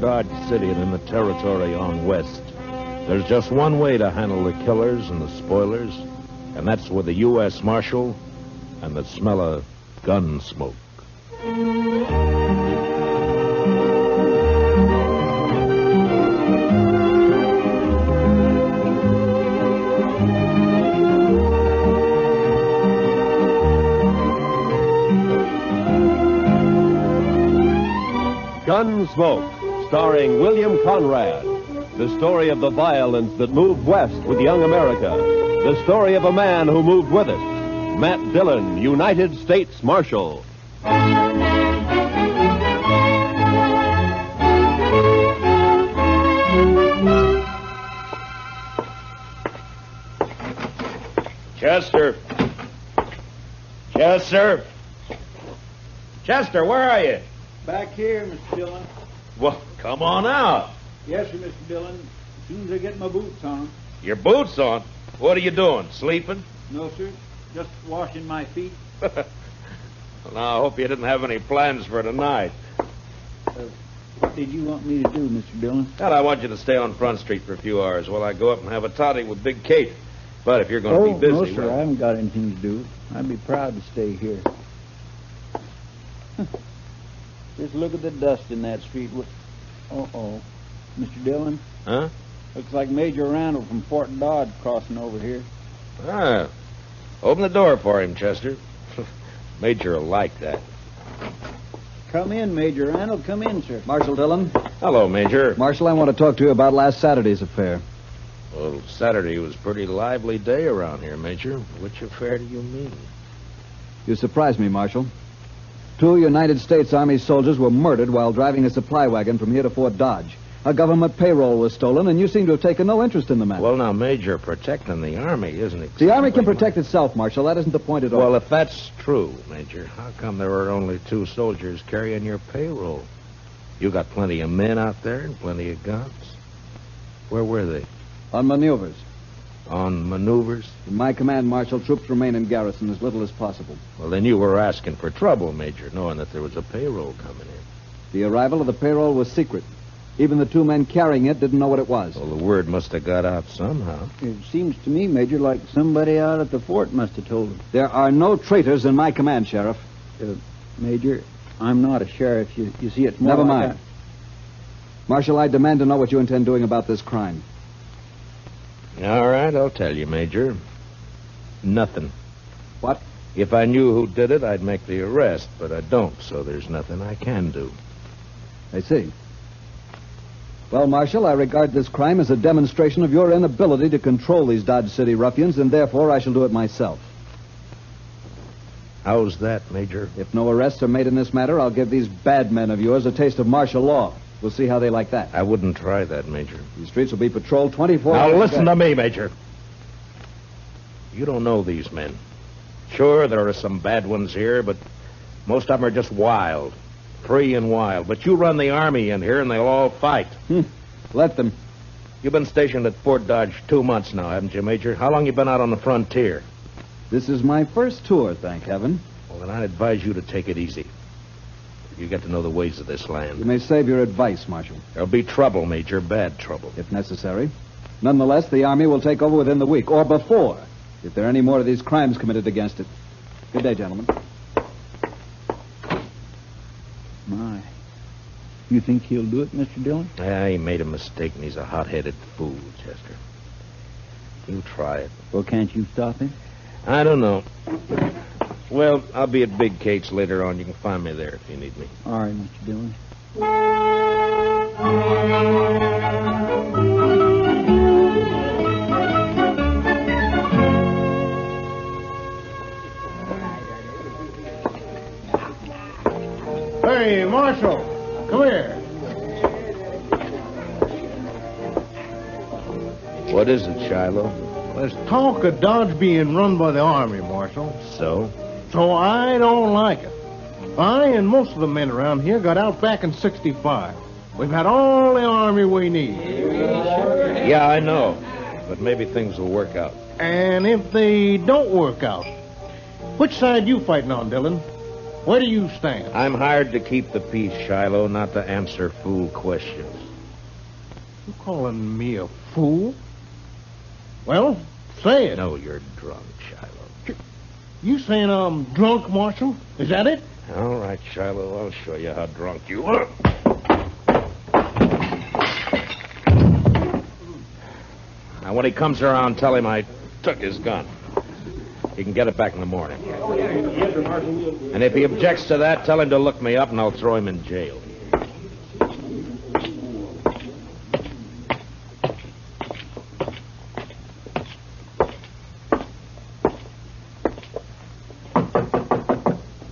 around Dodge City and in the territory on west, there's just one way to handle the killers and the spoilers, and that's with a U.S. Marshal and the smell of gun smoke. Gunsmoke, starring William Conrad. The story of the violence that moved west with young America. The story of a man who moved with it. Matt Dillon, United States Marshal. Chester. Chester. Chester, where are you? Back here, Mr. Dillon. Well, come on out. Yes, sir, Mr. Dillon. As soon as I get my boots on. Your boots on? What are you doing, sleeping? No, sir. Just washing my feet. Well, now, I hope you didn't have any plans for tonight. What did you want me to do, Mr. Dillon? Well, I want you to stay on Front Street for a few hours while I go up and have a toddy with Big Kate. But if you're going to be busy... No, sir, I haven't got anything to do. I'd be proud to stay here. Just look at the dust in that street. Uh-oh. Mr. Dillon? Huh? Looks like Major Randall from Fort Dodge crossing over here. Ah. Open the door for him, Chester. Major will like that. Come in, Major Randall. Come in, sir. Marshal Dillon. Hello, Major. Marshal, I want to talk to you about last Saturday's affair. Well, Saturday was a pretty lively day around here, Major. Which affair do you mean? You surprised me, Marshal. 2 United States Army soldiers were murdered while driving a supply wagon from here to Fort Dodge. A government payroll was stolen, and you seem to have taken no interest in the matter. Well, now, Major, protecting the Army isn't exactly... The Army can protect itself, Marshal. That isn't the point at all. Well, if that's true, Major, how come there were only 2 soldiers carrying your payroll? You got plenty of men out there and plenty of guns. Where were they? On maneuvers. On maneuvers? In my command, Marshal, troops remain in garrison as little as possible. Well, then you were asking for trouble, Major, knowing that there was a payroll coming in. The arrival of the payroll was secret. Even the 2 men carrying it didn't know what it was. Well, the word must have got out somehow. It seems to me, Major, like somebody out at the fort must have told him. There are no traitors in my command, Sheriff. Major, I'm not a sheriff. You see, it's more Never like mind. Marshal, I demand to know what you intend doing about this crime. All right, I'll tell you, Major. Nothing. What? If I knew who did it, I'd make the arrest, but I don't, so there's nothing I can do. I see. Well, Marshal, I regard this crime as a demonstration of your inability to control these Dodge City ruffians, and therefore I shall do it myself. How's that, Major? If no arrests are made in this matter, I'll give these bad men of yours a taste of martial law. We'll see how they like that. I wouldn't try that, Major. These streets will be patrolled 24 hours. Now, listen to me, Major. You don't know these men. Sure, there are some bad ones here, but most of them are just wild. Free and wild. But you run the Army in here, and they'll all fight. Let them. You've been stationed at Fort Dodge 2 months now, haven't you, Major? How long you been out on the frontier? This is my first tour, thank heaven. Well, then I'd advise you to take it easy. You get to know the ways of this land. You may save your advice, Marshal. There'll be trouble, Major, bad trouble. If necessary. Nonetheless, the Army will take over within the week, or before, if there are any more of these crimes committed against it. Good day, gentlemen. My. You think he'll do it, Mr. Dillon? Yeah, he made a mistake, and he's a hot-headed fool, Chester. You try it. Well, can't you stop him? I don't know. Well, I'll be at Big Kate's later on. You can find me there if you need me. All right, Mr. Dillon. Hey, Marshal, come here. What is it, Shiloh? There's talk of Dodge being run by the Army, Marshal. So? So I don't like it. I and most of the men around here got out back in 65. We've had all the Army we need. Yeah, I know. But maybe things will work out. And if they don't work out, which side you fighting on, Dillon? Where do you stand? I'm hired to keep the peace, Shiloh, not to answer fool questions. You calling me a fool? Well, say it. No, you're drunk, Shiloh. You saying I'm drunk, Marshal? Is that it? All right, Shiloh, I'll show you how drunk you are. Now, when he comes around, tell him I took his gun. He can get it back in the morning. And if he objects to that, tell him to look me up and I'll throw him in jail.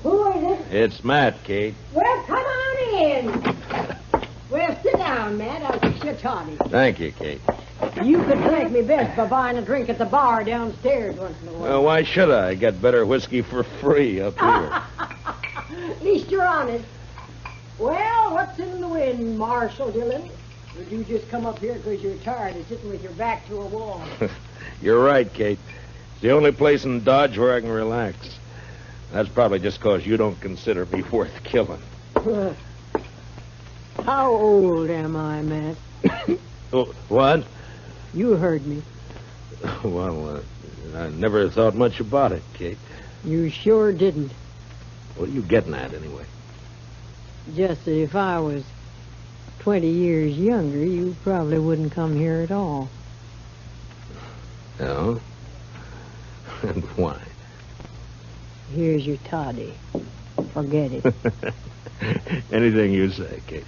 Who is it? It's Matt, Kate. Well, come on in. Well, sit down, Matt. I'll fix your toddy. Thank you, Kate. You could thank me best by buying a drink at the bar downstairs once in a while. Well, why should I? I get better whiskey for free up here. At least you're honest. Well, what's in the wind, Marshal Dillon? Or did you just come up here because you're tired of sitting with your back to a wall? You're right, Kate. It's the only place in Dodge where I can relax. That's probably just because you don't consider me worth killing. How old am I, Matt? Oh, what? You heard me. Well, I never thought much about it, Kate. You sure didn't. What are you getting at, anyway? Just that if I was 20 years younger, you probably wouldn't come here at all. No? And why? Here's your toddy. Forget it. Anything you say, Kate.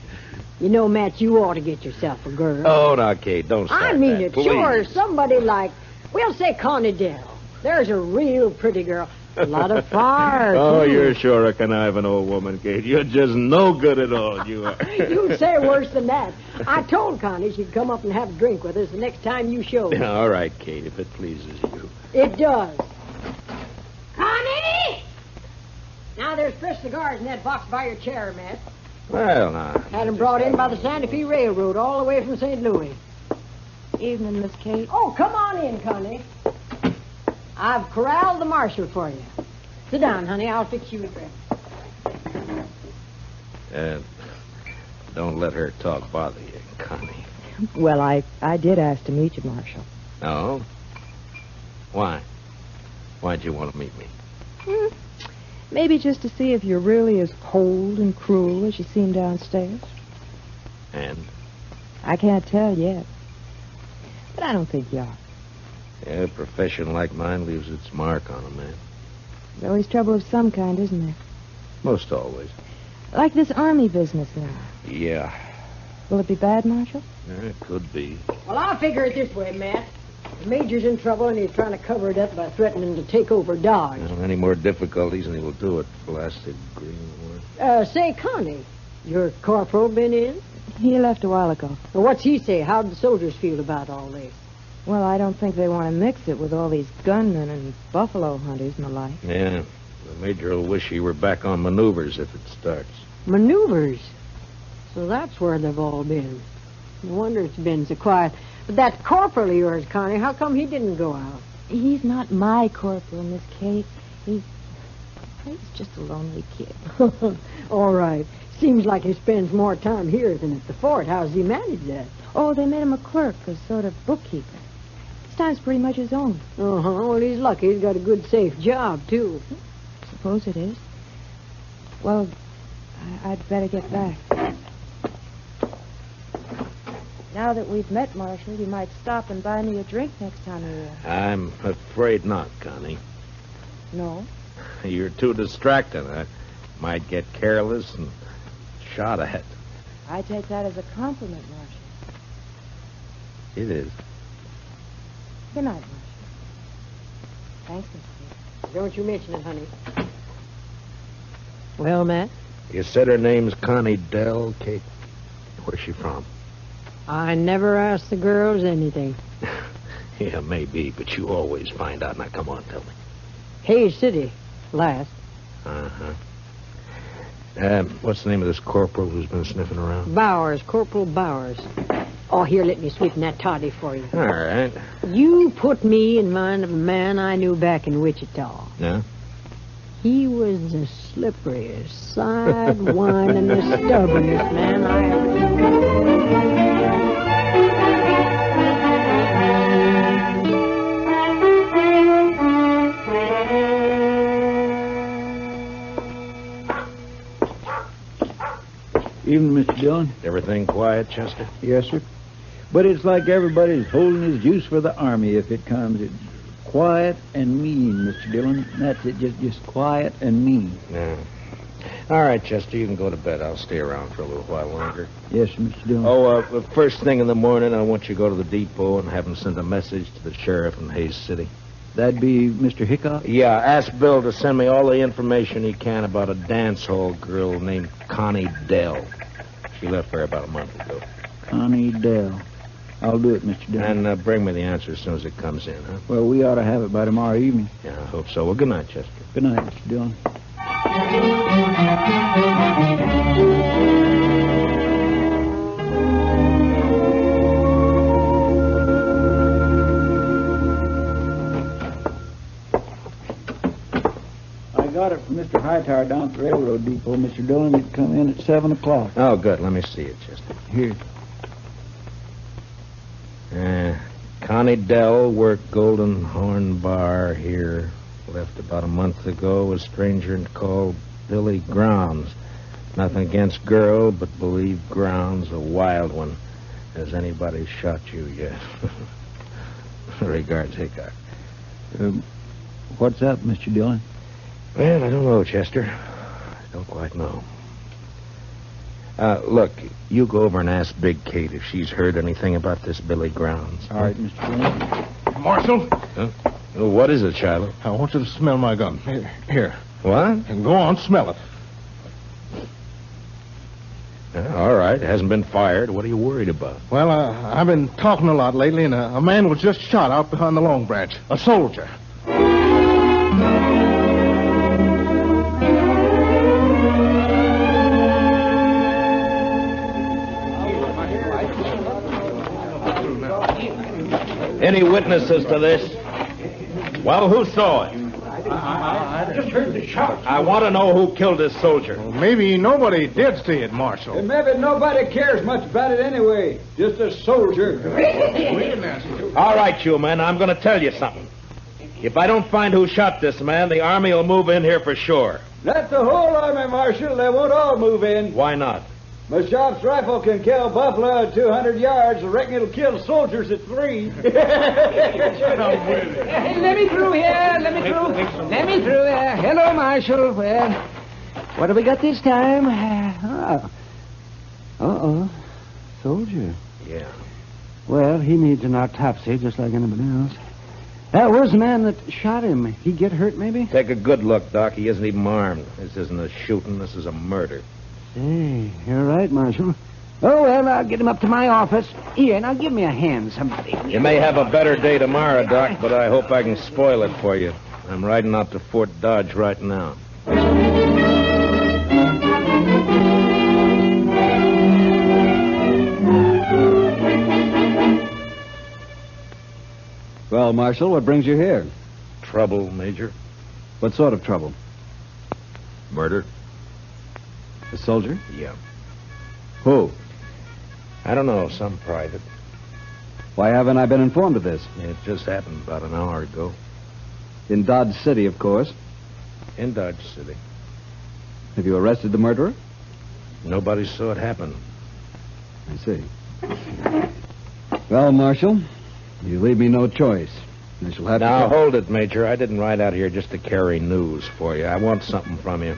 You know, Matt, you ought to get yourself a girl. Oh, now, Kate, don't start I mean that, it. please. Sure, somebody like, we'll say Connie Dell. There's a real pretty girl. A lot of fire, Oh, too. you're sure a conniving old woman, Kate. You're just no good at all, you are. You'd say worse than that. I told Connie she'd come up and have a drink with us the next time you showed. All right, Kate, if it pleases you. It does. Connie! Now, there's fresh cigars in that box by your chair, Matt. Well, now. Had them brought in by the Santa Fe Railroad all the way from St. Louis. Evening, Miss Kate. Oh, come on in, Connie. I've corralled the marshal for you. Sit down, honey. I'll fix you a drink. Don't let her talk bother you, Connie. Well, I did ask to meet you, Marshal. No? Why? Why'd you want to meet me? Maybe just to see if you're really as cold and cruel as you seem downstairs. And? I can't tell yet. But I don't think you are. Yeah, a profession like mine leaves its mark on a man. There's always trouble of some kind, isn't there? Most always. Like this army business now. Yeah. Will it be bad, Marshal? It could be. Well, I'll figure it this way, Matt. The Major's in trouble, and he's trying to cover it up by threatening to take over Dodge. Well, any more difficulties, and he will do it. Blasted greenwood. Say, Connie, your corporal been in? He left a while ago. Well, what's he say? How'd the soldiers feel about all this? Well, I don't think they want to mix it with all these gunmen and buffalo hunters and the like. Yeah. The Major will wish he were back on maneuvers if it starts. Maneuvers? So that's where they've all been. No wonder it's been so quiet. But that corporal of yours, Connie, how come he didn't go out? He's not my corporal, Miss Kate. He's just a lonely kid. All right. Seems like he spends more time here than at the fort. How's he manage that? Oh, they made him a clerk, a sort of bookkeeper. This time's pretty much his own. Uh-huh. Well, he's lucky. He's got a good, safe job, too. Suppose it is. Well, I'd better get back. Now that we've met, Marshal, you might stop and buy me a drink next time you're here. I'm afraid not, Connie. No? You're too distracted. I might get careless and shot at. I take that as a compliment, Marshal. It is. Good night, Marshal. Thanks, Miss Kate. Don't you mention it, honey. Well, Matt? You said her name's Connie Dell, Kate. Where's she from? I never ask the girls anything. Yeah, maybe, but you always find out. Now, come on, tell me. Hayes City, last. Uh-huh. What's the name of this corporal who's been sniffing around? Bowers, Corporal Bowers. Oh, here, let me sweeten that toddy for you. All right. You put me in mind of a man I knew back in Wichita. Yeah? He was the slipperiest, sidewindingest, stubbornest man I ever knew. Evening, Mr. Dillon. Everything quiet, Chester? Yes, sir. But it's like everybody's holding his juice for the Army if it comes. It's quiet and mean, Mr. Dillon. That's it, just quiet and mean. Yeah. All right, Chester, you can go to bed. I'll stay around for a little while longer. Yes, Mr. Dillon. Oh, first thing in the morning, I want you to go to the depot and have him send a message to the sheriff in Hayes City. That'd be Mr. Hickok? Yeah, ask Bill to send me all the information he can about a dance hall girl named Connie Dell. She left there about a month ago. Connie Dell. I'll do it, Mr. Dillon. And bring me the answer as soon as it comes in, huh? Well, we ought to have it by tomorrow evening. Yeah, I hope so. Well, good night, Chester. Good night, Mr. Dillon. I got it from Mr. Hightower down at the railroad depot, Mr. Dillon. It'd come in at 7 o'clock. Oh, good. Let me see it, Chester. Here. Connie Dell worked Golden Horn Bar here. Left about a month ago. A stranger called Billy Grounds. Nothing against girl, but believe Grounds a wild one. Has anybody shot you yet? Regards, Hickok. What's up, Mr. Dillon? Well, I don't know, Chester. I don't quite know. Look, you go over and ask Big Kate if she's heard anything about this Billy Grounds. All right, Mr. Dillon. Marshal, Huh? Well, what is it, Shiloh? I want you to smell my gun. Here. What? And go on, smell it. All right. It hasn't been fired. What are you worried about? Well, I've been talking a lot lately, and a man was just shot out behind the Long Branch. A soldier. Any witnesses to this? Well, who saw it? I just heard the shot. I want to know who killed this soldier. Maybe nobody did see it, Marshal. And maybe nobody cares much about it anyway. Just a soldier. All right, you men, I'm going to tell you something. If I don't find who shot this man, the Army will move in here for sure. That's the whole army, Marshal. They won't all move in. Why not? My shop's rifle can kill buffalo at 200 yards. I reckon it'll kill soldiers at 3. Let me through here. Let me through here. Hello, Marshal. Well, what have we got this time? Uh-oh. Soldier. Yeah. Well, he needs an autopsy just like anybody else. Where's the man that shot him? He get hurt, maybe? Take a good look, Doc. He isn't even armed. This isn't a shooting. This is a murder. Hey, you're right, Marshal. Oh, well, I'll get him up to my office. Here, now give me a hand, somebody. You may have a better day tomorrow, Doc, but I hope I can spoil it for you. I'm riding out to Fort Dodge right now. Well, Marshal, what brings you here? Trouble, Major? What sort of trouble? Murder? A soldier? Yeah. Who? I don't know, some private. Why haven't I been informed of this? It just happened about an hour ago. In Dodge City, of course. In Dodge City. Have you arrested the murderer? Nobody saw it happen. I see. Well, Marshal, you leave me no choice. I shall have Now, to... hold it, Major. I didn't ride out here just to carry news for you. I want something from you.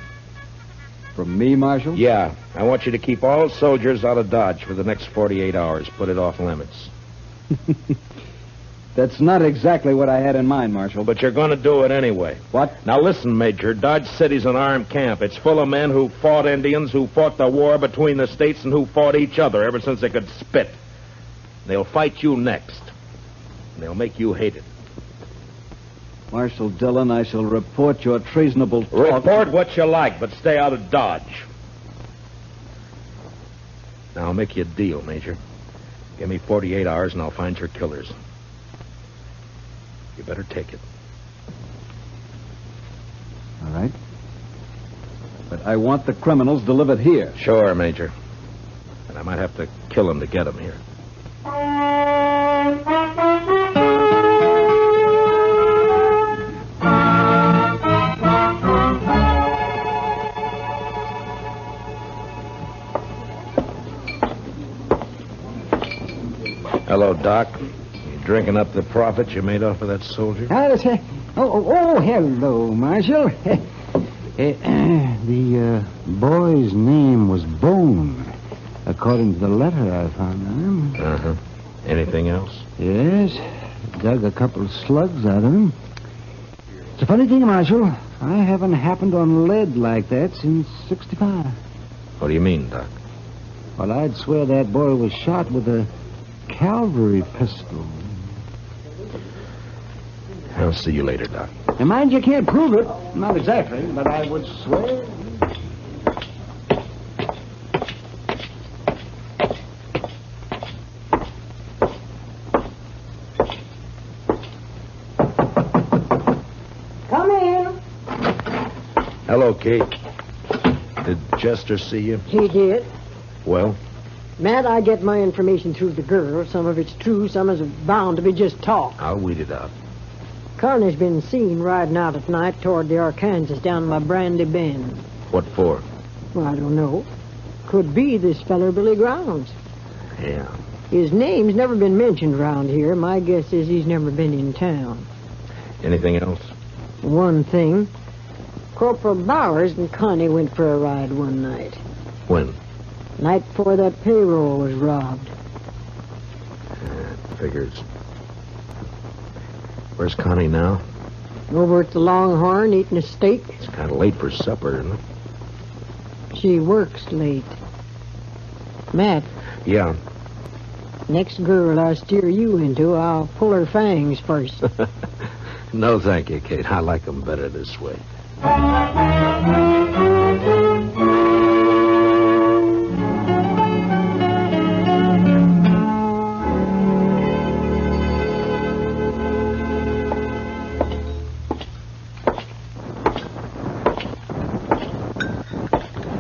From me, Marshal? Yeah. I want you to keep all soldiers out of Dodge for the next 48 hours. Put it off limits. That's not exactly what I had in mind, Marshal. But you're going to do it anyway. What? Now, listen, Major. Dodge City's an armed camp. It's full of men who fought Indians, who fought the war between the states, and who fought each other ever since they could spit. They'll fight you next. And they'll make you hate it. Marshal Dillon, I shall report your treasonable talk. Report what you like, but stay out of Dodge. Now, I'll make you a deal, Major. Give me 48 hours, and I'll find your killers. You better take it. All right. I want the criminals delivered here. Sure, Major. And I might have to kill him to get him here. Hello, Doc. You drinking up the profit you made off of that soldier? Hello, Marshal. The boy's name was Bone, according to the letter I found on him. Uh-huh. Anything else? Yes, dug a couple of slugs out of him. It's a funny thing, Marshal. I haven't happened on lead like that since '65. What do you mean, Doc? Well, I'd swear that boy was shot with a cavalry pistol. I'll see you later, Doc. Now, mind you can't prove it. Not exactly, but I would swear. Come in. Hello, Kate. Did Chester see you? He did. Well? Matt, I get my information through the girl. Some of it's true, some is bound to be just talk. I'll weed it out. Carney's been seen riding out at night toward the Arkansas down by Brandy Bend. What for? Well, I don't know. Could be this feller Billy Grounds. Yeah. His name's never been mentioned around here. My guess is he's never been in town. Anything else? One thing. Corporal Bowers and Connie went for a ride one night. When? Night before that payroll was robbed. Figures. Where's Connie now? Over at the Longhorn eating a steak. It's kind of late for supper, isn't it? She works late. Matt, Yeah. next girl I steer you into, I'll pull her fangs first. No, thank you, Kate. I like them better this way.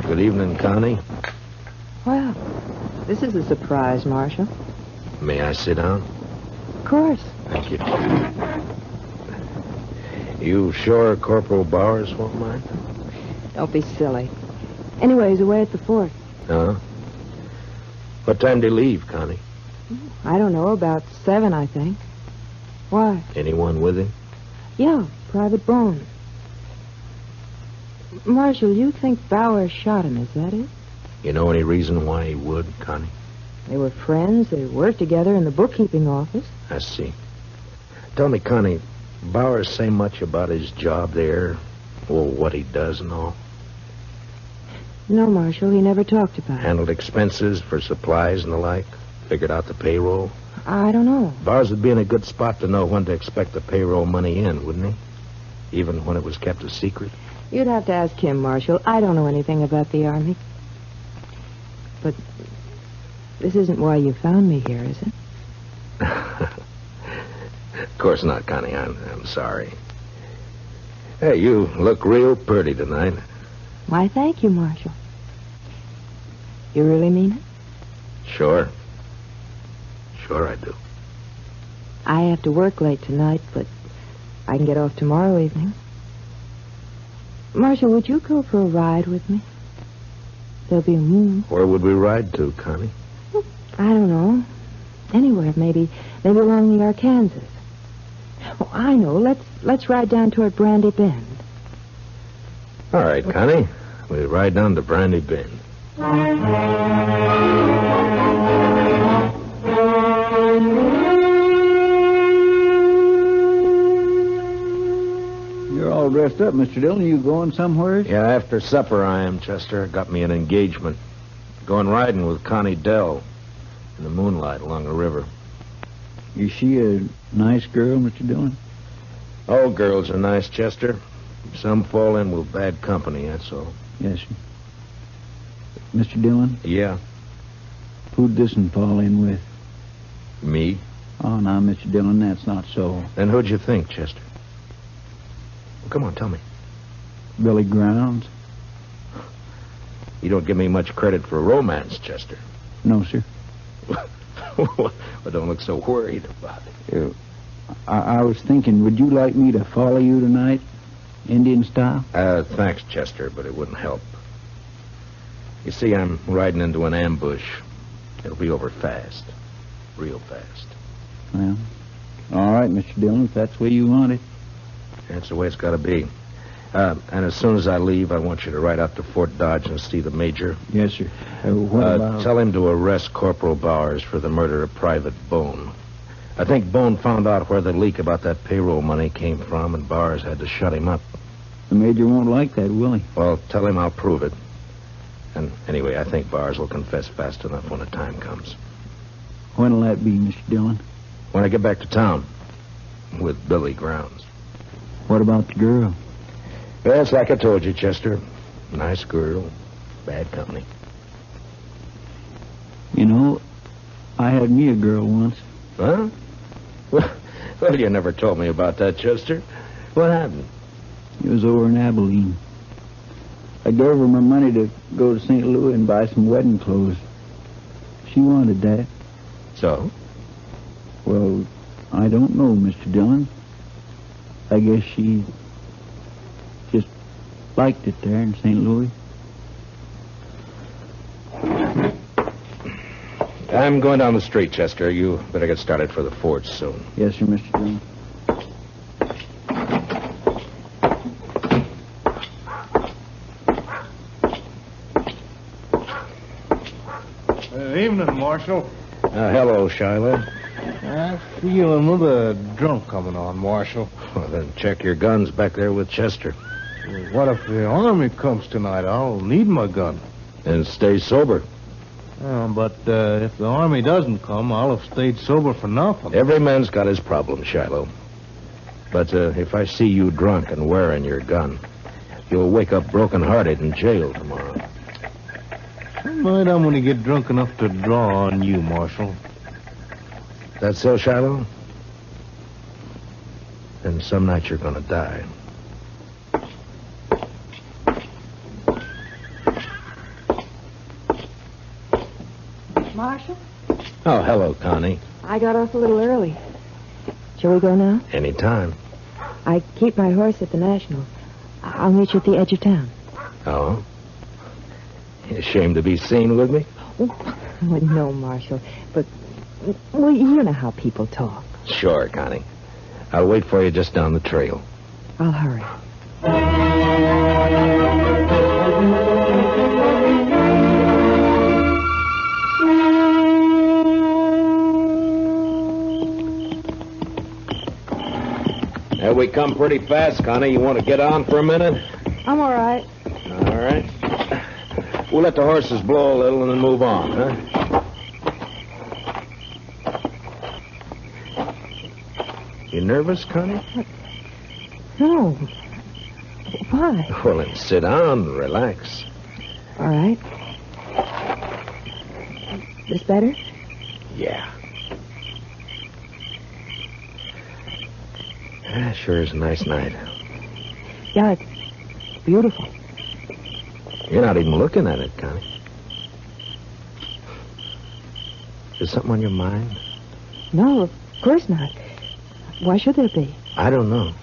Good evening, Connie. Well, this is a surprise, Marshal. May I sit down? Of course. Thank you. You sure Corporal Bowers won't mind? Don't be silly. Anyway, he's away at the fort. Huh? What time do you leave, Connie? I don't know, about 7, I think. Why? Anyone with him? Yeah, Private Bone. Marshal, you think Bowers shot him, is that it? You know any reason why he would, Connie? They were friends. They worked together in the bookkeeping office. I see. Tell me, Connie, Bowers say much about his job there? Well, what he does and all? No, Marshal, he never talked about it. Handled expenses for supplies and the like? Figured out the payroll? I don't know. Bowers would be in a good spot to know when to expect the payroll money in, wouldn't he? Even when it was kept a secret? You'd have to ask him, Marshal. I don't know anything about the Army. But this isn't why you found me here, is it? Of course not, Connie. I'm sorry. Hey, you look real pretty tonight. Why, thank you, Marshal. You really mean it? Sure. Sure I do. I have to work late tonight, but I can get off tomorrow evening. Marshal, would you go for a ride with me? There'll be a moon. Where would we ride to, Connie? I don't know. Anywhere, maybe along the Arkansas. Oh, I know. Let's ride down toward Brandy Bend. All right, Connie. We ride down to Brandy Bend. You're all dressed up, Mr. Dillon. You going somewhere? Yeah, after supper I am, Chester. Got me an engagement. Going riding with Connie Dell in the moonlight along the river. Is she a nice girl, Mr. Dillon? All girls are nice, Chester. Some fall in with bad company, that's all. Yes, sir. Mr. Dillon, Yeah, who'd this one fall in with? me? Oh, now, Mr. Dillon, that's not so. Then who'd you think, Chester? Well, come on, tell me. Billy Grounds? You don't give me much credit for romance, Chester. No, sir. Well, don't look so worried about it. I was thinking, would you like me to follow you tonight, Indian style? Thanks, Chester, but it wouldn't help. You see, I'm riding into an ambush. It'll be over fast. Real fast. Well, all right, Mr. Dillon, if that's the way you want it. That's the way it's got to be. And as soon as I leave, I want you to ride out to Fort Dodge and see the major. Yes, sir. What about... Tell him to arrest Corporal Bowers for the murder of Private Bone. I think Bone found out where the leak about that payroll money came from, and Bowers had to shut him up. The major won't like that, will he? Well, tell him I'll prove it. And anyway, I think Bowers will confess fast enough when the time comes. When'll that be, Mr. Dillon? When I get back to town. With Billy Grounds. What about the girl? Well, it's like I told you, Chester. Nice girl. Bad company. You know, I had me a girl once. Huh? Well, you never told me about that, Chester. What happened? It was over in Abilene. I gave her my money to go to St. Louis and buy some wedding clothes. She wanted that. So? Well, I don't know, Mr. Dillon. I guess she just liked it there in St. Louis. I'm going down the street, Chester. You better get started for the fort soon. Yes, sir, Mr. Dillon. Evening, Marshal. Hello, Shiloh. I feel another drunk coming on, Marshal. Well, then check your guns back there with Chester. What if the army comes tonight? I'll need my gun. And stay sober. But if the army doesn't come, I'll have stayed sober for nothing. Every man's got his problem, Shiloh. But if I see you drunk and wearing your gun, you'll wake up broken-hearted in jail tomorrow. Tonight I'm going to get drunk enough to draw on you, Marshal. That so, Shiloh? Then some night you're going to die. Marshal? Oh, hello, Connie. I got off a little early. Shall we go now? Anytime. I keep my horse at the National. I'll meet you at the edge of town. Oh? You ashamed to be seen with me? Oh, no, Marshal. But, well, you know how people talk. Sure, Connie. I'll wait for you just down the trail. I'll hurry. There we come pretty fast, Connie. You want to get on for a minute? I'm all right. All right. We'll let the horses blow a little and then move on, huh? You nervous, Connie? No. Why? Well, then sit down, relax. All right. This better? Yeah. Sure is a nice night. Yeah, it's beautiful. You're not even looking at it, Connie. Is something on your mind? No, of course not. Why should there be? I don't know.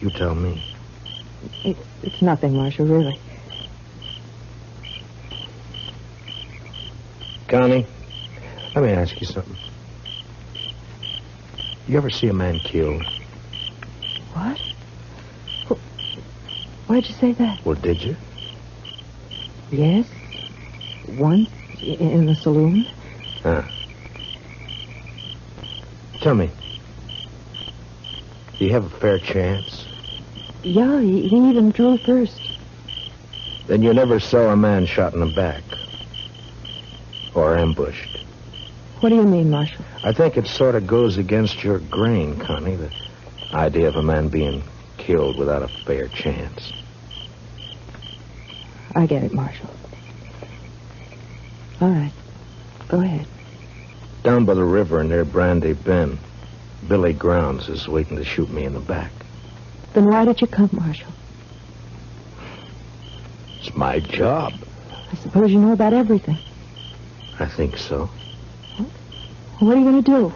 You tell me. It's nothing, Marshal, really. Connie, let me ask you something. You ever see a man killed? What? Why'd you say that? Well, did you? Yes. Once in the saloon. Huh. Tell me, do you have a fair chance? Yeah, he even drew first. Then you never saw a man shot in the back? Or ambushed? What do you mean, Marshal? I think it sort of goes against your grain, Connie, the idea of a man being killed without a fair chance. I get it, Marshal. All right. Go ahead. Down by the river near Brandy Bend, Billy Grounds is waiting to shoot me in the back. Then why did you come, Marshal? It's my job. I suppose you know about everything. I think so. What are you going to do?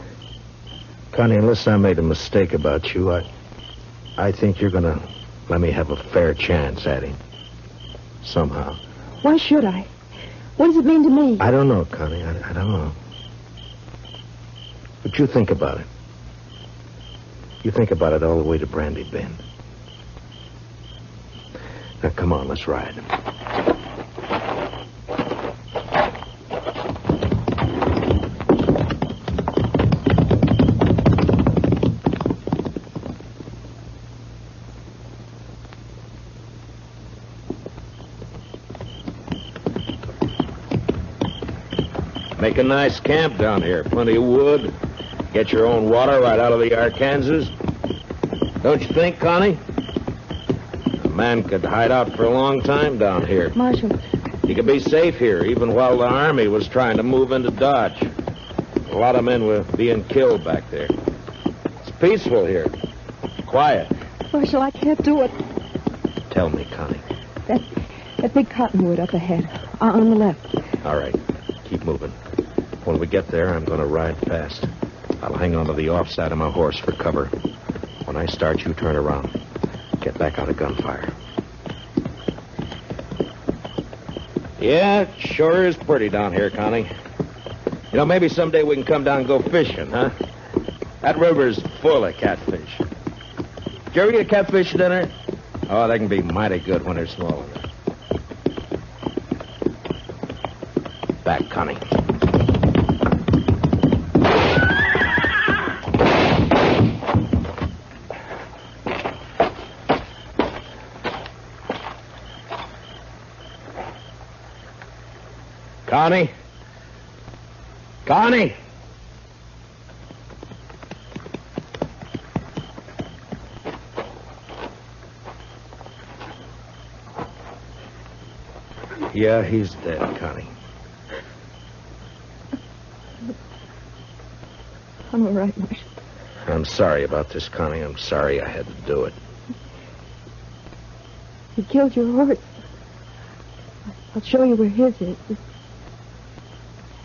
Connie, unless I made a mistake about you, I think you're going to let me have a fair chance at him. Somehow. Why should I? What does it mean to me? I don't know, Connie. I don't know. But you think about it. You think about it all the way to Brandy Bend. Now, come on, let's ride. Make a nice camp down here. Plenty of wood. Get your own water right out of the Arkansas. Don't you think, Connie? A man could hide out for a long time down here. Marshal. He could be safe here, even while the Army was trying to move into Dodge. A lot of men were being killed back there. It's peaceful here. Quiet. Marshal, I can't do it. Tell me, Connie. That big cottonwood up ahead. On the left. All right. Keep moving. When we get there, I'm going to ride fast. I'll hang on to the offside of my horse for cover. When I start, you turn around. Get back out of gunfire. Yeah, it sure is pretty down here, Connie. You know, maybe someday we can come down and go fishing, huh? That river's full of catfish. Did you ever get catfish dinner? Oh, they can be mighty good when they're small enough. Back, Connie. Connie? Connie? Yeah, he's dead, Connie. I'm all right, Marshal. I'm sorry about this, Connie. I'm sorry I had to do it. He killed your horse. I'll show you where his is.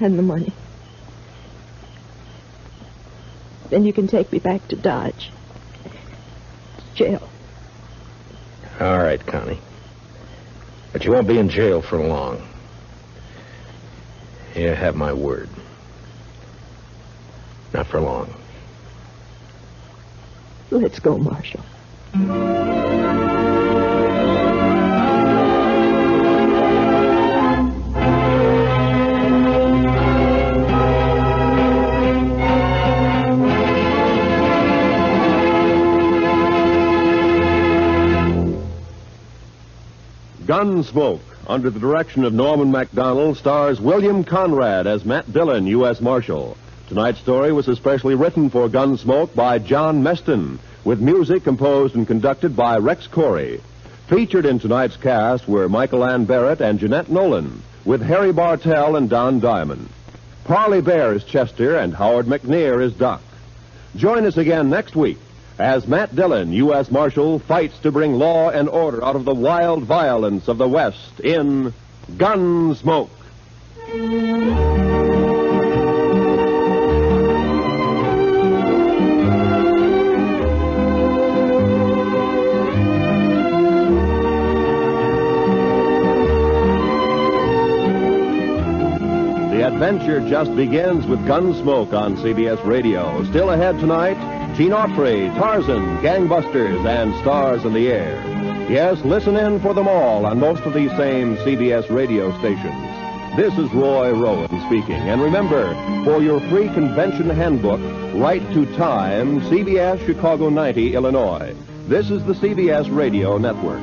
And the money. Then you can take me back to Dodge. Jail. All right, Connie. But you won't be in jail for long. You have my word. Not for long. Let's go, Marshal. Gunsmoke, under the direction of Norman MacDonald, stars William Conrad as Matt Dillon, U.S. Marshal. Tonight's story was especially written for Gunsmoke by John Meston, with music composed and conducted by Rex Corey. Featured in tonight's cast were Michael Ann Barrett and Jeanette Nolan, with Harry Bartell and Don Diamond. Parley Bear is Chester, and Howard McNear is Doc. Join us again next week as Matt Dillon, U.S. Marshal, fights to bring law and order out of the wild violence of the West in Gunsmoke. The adventure just begins with Gunsmoke on CBS Radio. Still ahead tonight, Gene Autry, Tarzan, Gangbusters, and Stars in the Air. Yes, listen in for them all on most of these same CBS radio stations. This is Roy Rowan speaking. And remember, for your free convention handbook, write to Time, CBS, Chicago 90, Illinois. This is the CBS Radio Network.